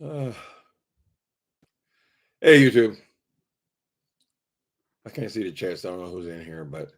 Uh, hey, YouTube. I can't see the chat, so I don't know who's in here, but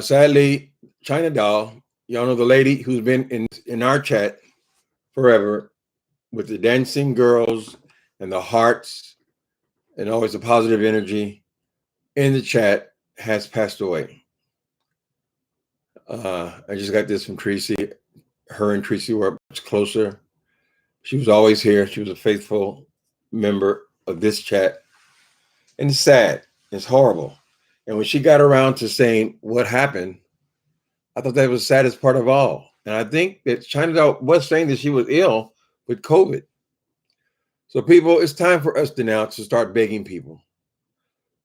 sadly, China Doll, y'all know the lady who's been in our chat forever with the dancing girls and the hearts and always the positive energy in the chat, has passed away. I just got this from Tracy. Her and Tracy were much closer. She was always here. She was a faithful member of this chat. And it's sad. It's horrible. And when she got around to saying what happened, I thought that was the saddest part of all. And I think that China Doll was saying that she was ill with COVID. So people, it's time for us to now to start begging people.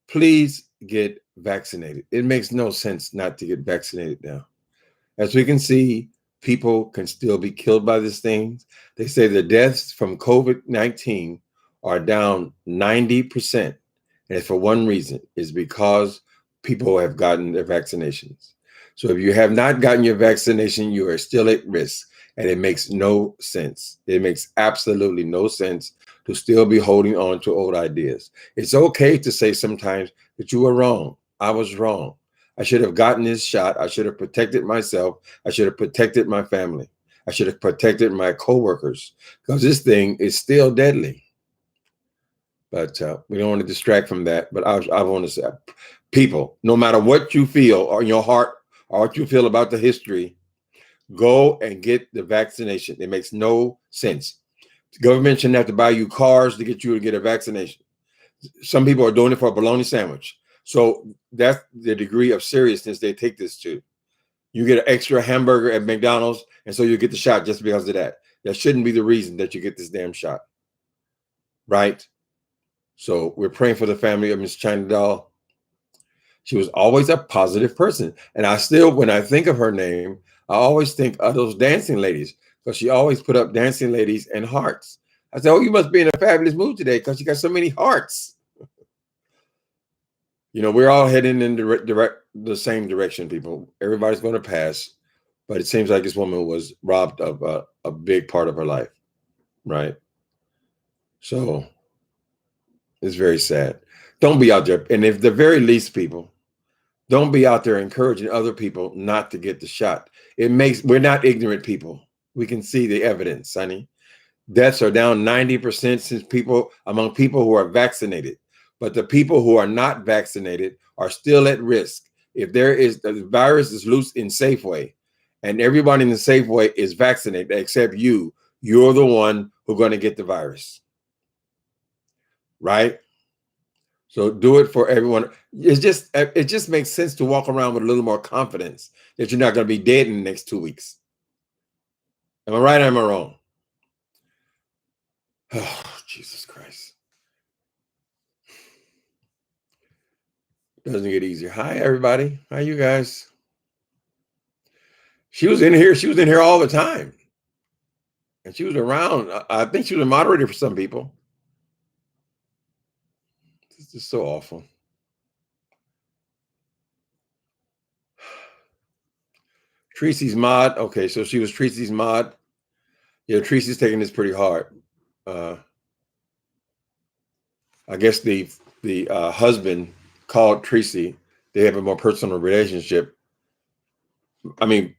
Please get vaccinated. It makes no sense not to get vaccinated now. As we can see, people can still be killed by this thing. They say the deaths from COVID-19 are down 90%. And it's for one reason, is because people have gotten their vaccinations. So if you have not gotten your vaccination, you are still at risk. And it makes no sense. It makes absolutely no sense to still be holding on to old ideas. It's okay to say sometimes that you were wrong. I was wrong. I should have gotten this shot. I should have protected myself. I should have protected my family. I should have protected my coworkers, because this thing is still deadly. But we don't want to distract from that. But I want to say, people, no matter what you feel or in your heart or what you feel about the history, go and get the vaccination. It makes no sense. The government shouldn't have to buy you cars to get you to get a vaccination. Some people are doing it for a bologna sandwich. So that's the degree of seriousness they take this to. You get an extra hamburger at McDonald's, and so you get the shot just because of that. That shouldn't be the reason that you get this damn shot. Right? So we're praying for the family of Miss China Doll. She was always a positive person. And I still, when I think of her name, I always think of those dancing ladies, because she always put up dancing ladies and hearts. I said, oh, you must be in a fabulous mood today because you got so many hearts. You know, we're all heading in the same direction, people. Everybody's going to pass. But it seems like this woman was robbed of a big part of her life. Right? So it's very sad. Don't be out there. And if the very least, people, don't be out there encouraging other people not to get the shot. We're not ignorant people. We can see the evidence, honey. Deaths are down 90% among people who are vaccinated. But the people who are not vaccinated are still at risk. If the virus is loose in Safeway, and everybody in the Safeway is vaccinated except you're the one who's going to get the virus. Right? So do it for everyone. It just makes sense to walk around with a little more confidence that you're not going to be dead in the next 2 weeks. Am I right or am I wrong? Oh, Jesus Christ. Doesn't get easier. Hi, everybody. How you guys? She was in here. She was in here all the time. And she was around. I think she was a moderator for some people. This is so awful. Tracy's mod. Okay, so she was Tracy's mod. Yeah, Tracy's taking this pretty hard. I guess the husband called Tracy. They have a more personal relationship. I mean,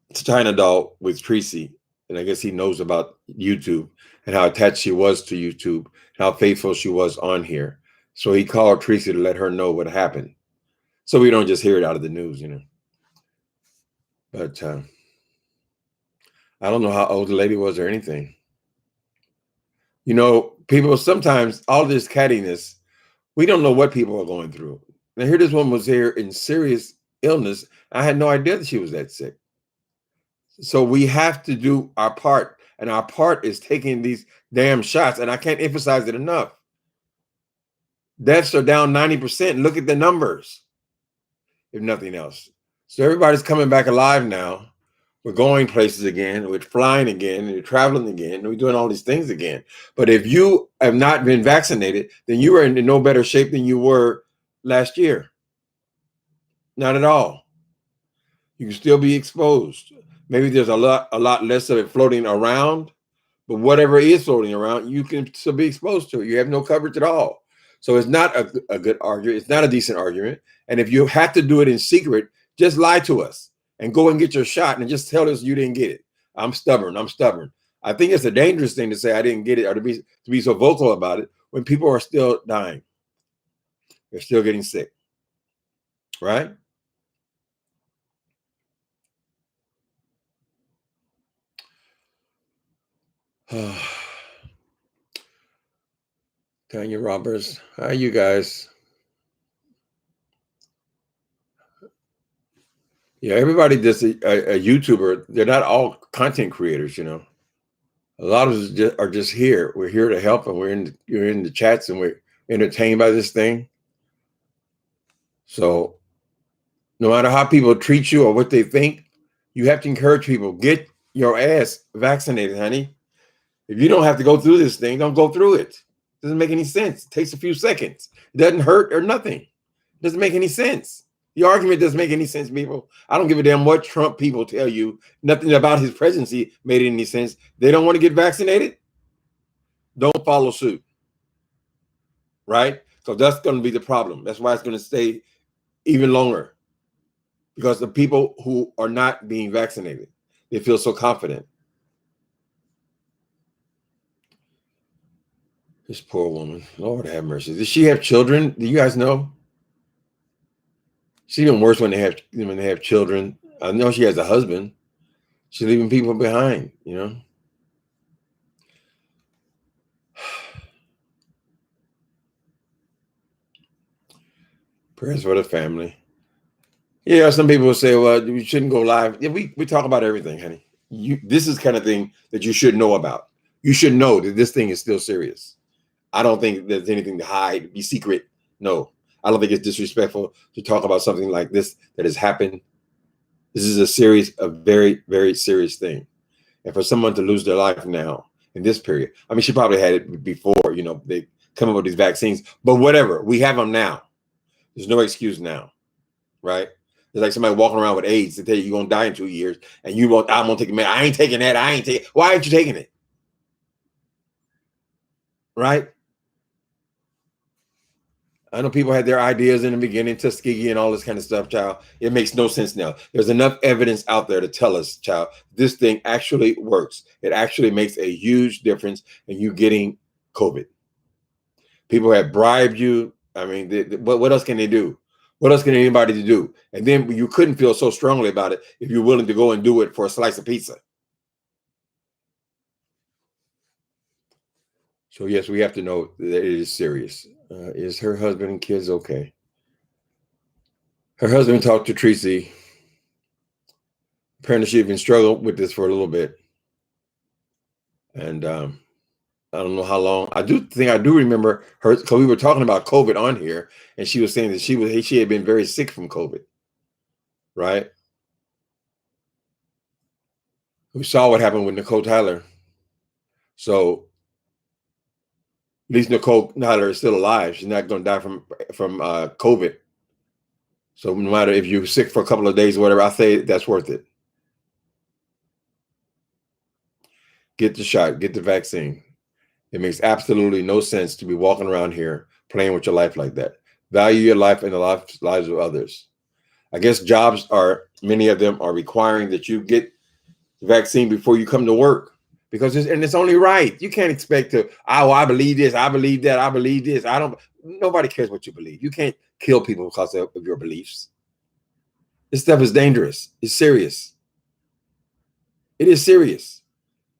it's China Doll with Tracy, and I guess he knows about YouTube and how attached she was to YouTube, how faithful she was on here. So he called Tracy to let her know what happened, so we don't just hear it out of the news, you know. But I don't know how old the lady was or anything. You know, people sometimes, all this cattiness, we don't know what people are going through. Now, here this woman was here in serious illness. I had no idea that she was that sick. So we have to do our part, and our part is taking these damn shots. And I can't emphasize it enough. Deaths are down 90%. Look at the numbers, if nothing else. So everybody's coming back alive now. We're going places again. We're flying again. We're traveling again. We're doing all these things again. But if you have not been vaccinated, then you are in no better shape than you were last year. Not at all. You can still be exposed. Maybe there's a lot less of it floating around, but whatever is floating around, you can still be exposed to it. You have no coverage at all. So it's not a good argument. It's not a decent argument. And if you have to do it in secret, just lie to us and go and get your shot and just tell us you didn't get it. I'm stubborn. I'm stubborn. I think it's a dangerous thing to say I didn't get it, or to be so vocal about it when people are still dying. They're still getting sick, right? Tanya Roberts, hi you guys. Yeah, everybody that's a YouTuber, they're not all content creators, you know. A lot of us are just here. We're here to help, and you're in the chats, and we're entertained by this thing. So no matter how people treat you or what they think, you have to encourage people, get your ass vaccinated, honey. If you don't have to go through this thing, don't go through it. It doesn't make any sense. It takes a few seconds. It doesn't hurt or nothing. It doesn't make any sense. The argument doesn't make any sense, people. I don't give a damn what Trump people tell you. Nothing about his presidency made any sense. They don't want to get vaccinated. Don't follow suit, right? So that's going to be the problem. That's why it's going to stay even longer, because the people who are not being vaccinated, they feel so confident. This poor woman, Lord have mercy. Does she have children? Do you guys know? It's even worse when they have children. I know she has a husband. She's leaving people behind, you know. Prayers for the family. Yeah, some people will say, well, we shouldn't go live. Yeah, we talk about everything, honey. This is kind of thing that you should know about. You should know that this thing is still serious. I don't think there's anything to hide, be secret. No, I don't think it's disrespectful to talk about something like this that has happened. This is a very, very serious thing. And for someone to lose their life now in this period, I mean, she probably had it before, you know, they come up with these vaccines, but whatever, we have them now. There's no excuse now, right? It's like somebody walking around with AIDS to tell you you're gonna die in 2 years, and you won't. I'm gonna take it. I ain't taking that. I ain't taking. Why aren't you taking it? Right? I know people had their ideas in the beginning, Tuskegee and all this kind of stuff, child. It makes no sense now. There's enough evidence out there to tell us, child, this thing actually works. It actually makes a huge difference in you getting COVID. People have bribed you. I mean, what else can they do? What else can anybody do? And then you couldn't feel so strongly about it if you're willing to go and do it for a slice of pizza. So yes, we have to know that it is serious. Is her husband and kids okay? Her husband talked to Tracy. Apparently, she'd been struggling with this for a little bit, and I don't know how long. I do remember her, because we were talking about COVID on here, and she was saying that she had been very sick from COVID, right? We saw what happened with Nicole Tyler, so at least Nicole Tyler is still alive. She's not going to die from COVID. So no matter if you're sick for a couple of days or whatever, I say that's worth it. Get the shot, get the vaccine. It makes absolutely no sense to be walking around here playing with your life like that. Value your life and the lives of others. I guess many of them are requiring that you get the vaccine before you come to work, because it's only right. You can't expect to, I believe this, I believe that, I believe this. Nobody cares what you believe. You can't kill people because of your beliefs. This stuff is dangerous. It's serious. It is serious.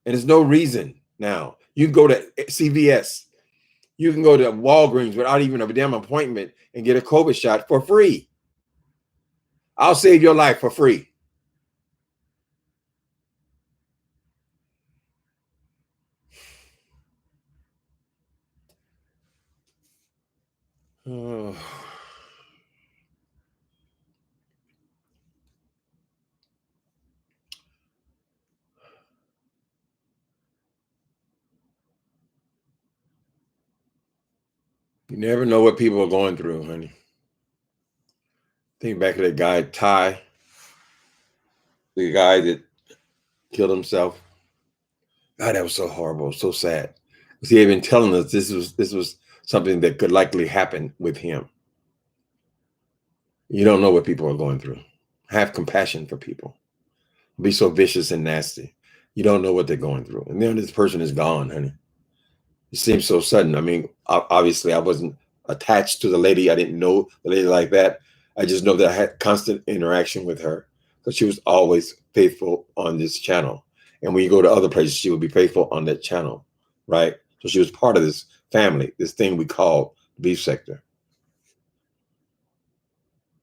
And there's no reason now. You can go to CVS. You can go to Walgreens without even a damn appointment and get a COVID shot for free. I'll save your life for free. Oh. You never know what people are going through, honey. Think back to that guy, Ty. the guy that killed himself. God, that was so horrible, so sad. Because he had been telling us this was something that could likely happen with him. You don't know what people are going through. Have compassion for people. Be so vicious and nasty. You don't know what they're going through. And then this person is gone, honey. It seems so sudden. I mean, obviously, I wasn't attached to the lady. I didn't know the lady like that. I just know that I had constant interaction with her because she was always faithful on this channel. And when you go to other places, she would be faithful on that channel, right? So she was part of this family, this thing we call the beef sector.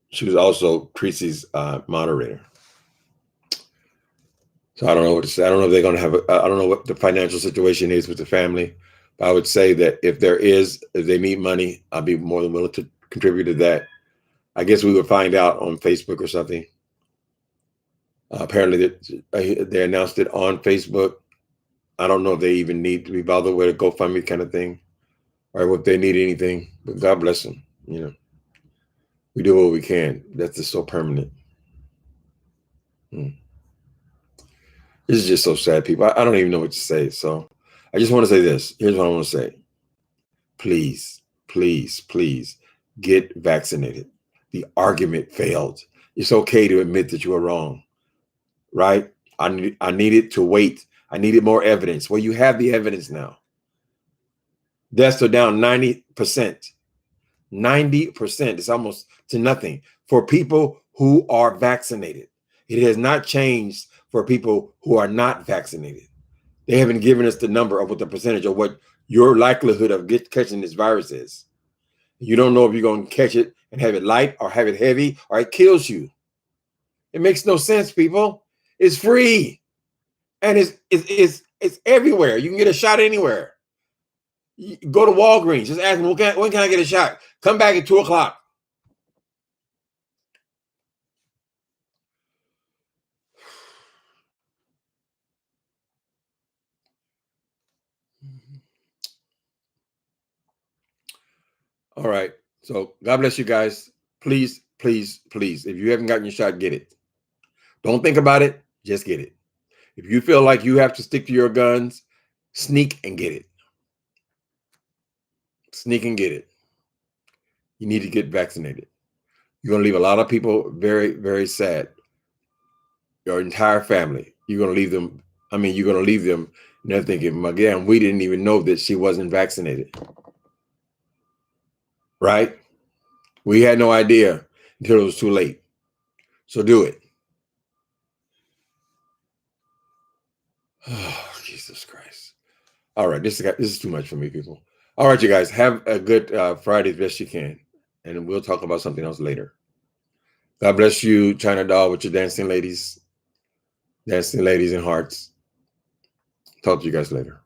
She was also Creasy's moderator. So I don't know what to say. I don't know if they're going to have, I don't know what the financial situation is with the family. But I would say that if they need money, I'll be more than willing to contribute to that. I guess we would find out on Facebook or something. Apparently they announced it on Facebook. I don't know if they even need to be bothered with a GoFundMe kind of thing, or if they need anything, but God bless them. You know, we do what we can. That's just so permanent. This is just so sad, people. I don't even know what to say. So I just want to say this. Here's what I want to say. Please, please, please get vaccinated. The argument failed. It's okay to admit that you were wrong, right? I needed to wait. I needed more evidence. Well, you have the evidence now. Deaths are down 90%. 90%. It's almost to nothing for people who are vaccinated. It has not changed for people who are not vaccinated. They haven't given us the number of what the percentage of what your likelihood of catching this virus is. You don't know if you're going to catch it and have it light or have it heavy or it kills you. It makes no sense, people. It's free. And it's everywhere. You can get a shot anywhere. You go to Walgreens. Just ask them, when can I get a shot? Come back at 2 o'clock. All right. So God bless you guys. Please, please, please. If you haven't gotten your shot, get it. Don't think about it. Just get it. If you feel like you have to stick to your guns, sneak and get it. Sneak and get it. You need to get vaccinated. You're going to leave a lot of people very, very sad. Your entire family. You're going to leave them. I mean, you're going to leave them and they're thinking, again, we didn't even know that she wasn't vaccinated. Right? We had no idea until it was too late. So do it. Oh, Jesus Christ. All right. This is too much for me, people. All right, you guys. Have a good Friday as best you can. And we'll talk about something else later. God bless you, China Doll, with your dancing ladies and hearts. Talk to you guys later.